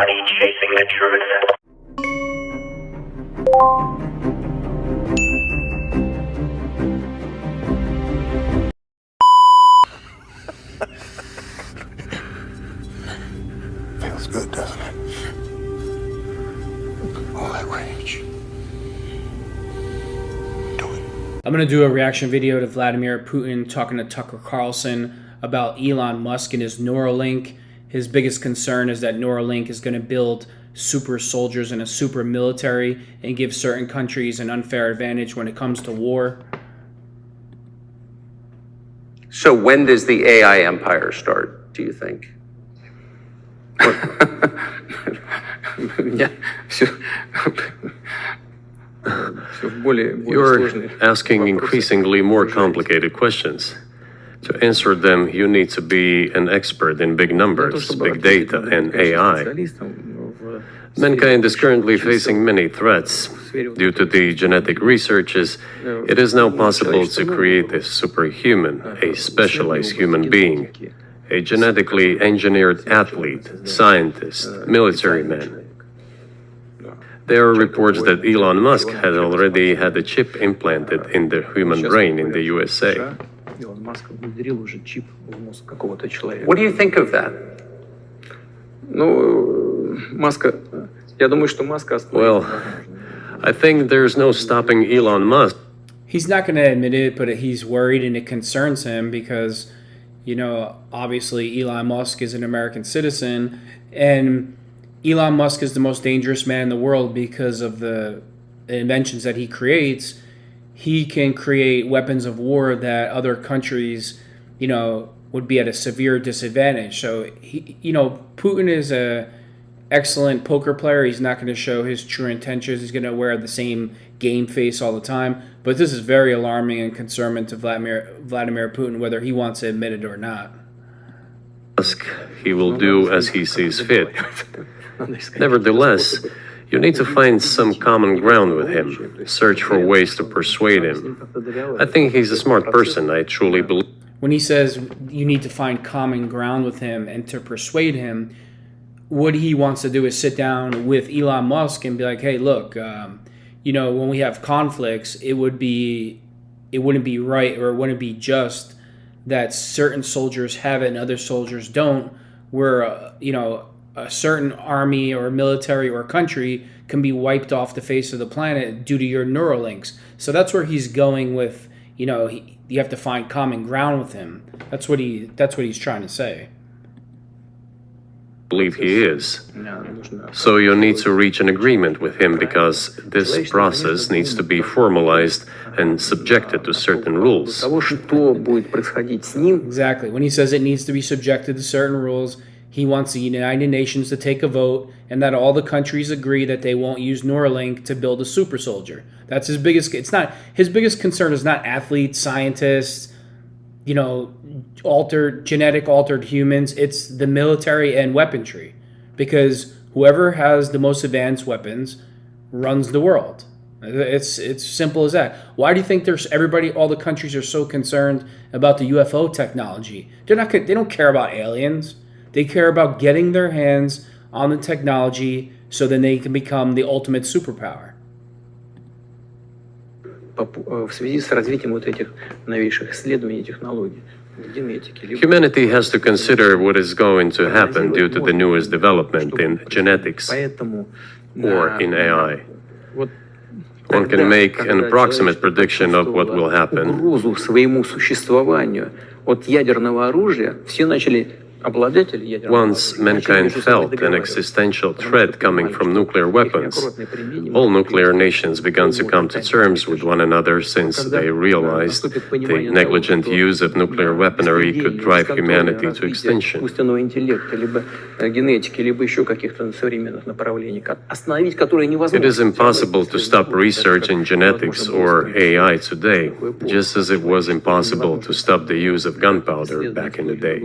Everybody chasing the truth. Feels good, doesn't it? All that rage. Do it. I'm going to do a reaction video to Vladimir Putin talking to Tucker Carlson about Elon Musk and his Neuralink. His biggest concern is that Neuralink is going to build super soldiers and a super military and give certain countries an unfair advantage when it comes to war. So when does the AI empire start, do you think? You're asking increasingly more complicated questions. To answer them, you need to be an expert in big numbers, big data, and AI. Mankind is currently facing many threats. Due to the genetic researches, it is now possible to create a superhuman, a specialized human being, a genetically engineered athlete, scientist, military man. There are reports that Elon Musk had already had a chip implanted in the human brain in the USA. What do you think of that? Well, I think there's no stopping Elon Musk. He's not going to admit it, but he's worried and it concerns him because, you know, obviously Elon Musk is an American citizen, and Elon Musk is the most dangerous man in the world because of the inventions that he creates. He can create weapons of war that other countries, you know, would be at a severe disadvantage. So, Putin is a excellent poker player. He's not going to show his true intentions. He's going to wear the same game face all the time. But this is very alarming and concerning to Vladimir Putin, whether he wants to admit it or not. He will do as he sees fit. Nevertheless, you need to find some common ground with him, search for ways to persuade him. I think he's a smart person, I truly believe. When he says you need to find common ground with him and to persuade him, what he wants to do is sit down with Elon Musk and be like, hey, look, when we have conflicts, it wouldn't be right, or it wouldn't be just that certain soldiers have it and other soldiers don't, where, a certain army or military or country can be wiped off the face of the planet due to your Neuralinks. So that's where he's going with, you have to find common ground with him. That's what he's trying to say. Believe he is. So you need to reach an agreement with him because this process needs to be formalized and subjected to certain rules. Exactly. When he says it needs to be subjected to certain rules, he wants the United Nations to take a vote and that all the countries agree that they won't use Neuralink to build a super soldier. That's his biggest. His biggest concern is not athletes, scientists, genetic altered humans. It's the military and weaponry, because whoever has the most advanced weapons runs the world. It's simple as that. Why do you think all the countries are so concerned about the UFO technology? They don't care about aliens. They care about getting their hands on the technology so then they can become the ultimate superpower. Humanity has to consider what is going to happen due to the newest development in genetics or in AI. One can make an approximate prediction of what will happen. Once mankind felt an existential threat coming from nuclear weapons, all nuclear nations began to come to terms with one another since they realized the negligent use of nuclear weaponry could drive humanity to extinction. It is impossible to stop research in genetics or AI today, just as it was impossible to stop the use of gunpowder back in the day.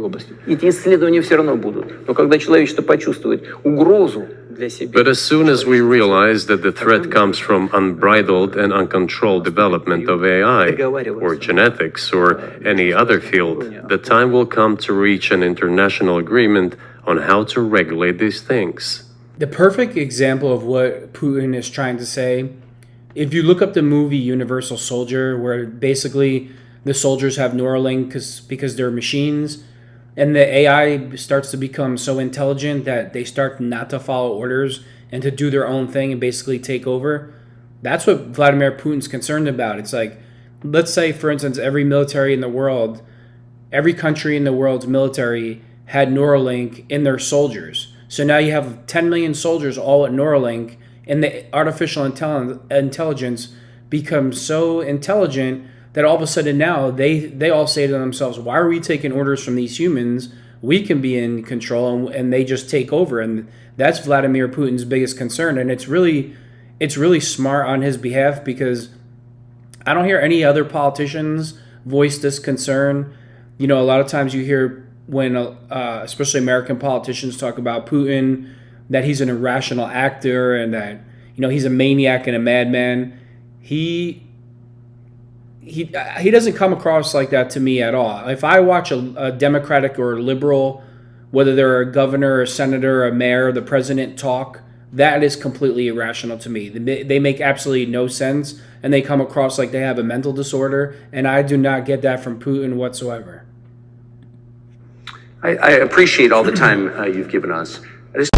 Исследования все равно будут. Но когда человечество почувствует угрозу для себя... But as soon as we realize that the threat comes from unbridled and uncontrolled development of AI, or genetics, or any other field, the time will come to reach an international agreement on how to regulate these things. The perfect example of what Putin is trying to say, if you look up the movie Universal Soldier, where basically the soldiers have Neuralink because they're machines, and the AI starts to become so intelligent that they start not to follow orders and to do their own thing and basically take over. That's what Vladimir Putin's concerned about. It's like, let's say, for instance, every military in the world, every country in the world's military had Neuralink in their soldiers. So now you have 10 million soldiers all at Neuralink, and the artificial intelligence becomes so intelligent that all of a sudden now they all say to themselves, why are we taking orders from these humans? We can be in control, and they just take over. And that's Vladimir Putin's biggest concern. And it's really smart on his behalf, because I don't hear any other politicians voice this concern. You know, a lot of times you hear when especially American politicians talk about Putin, that he's an irrational actor and that, you know, he's a maniac and a madman. He doesn't come across like that to me at all. If I watch a Democratic or a liberal, whether they're a governor, a senator, a mayor, the president talk, that is completely irrational to me. They make absolutely no sense, and they come across like they have a mental disorder, and I do not get that from Putin whatsoever. I appreciate all the time you've given us. I just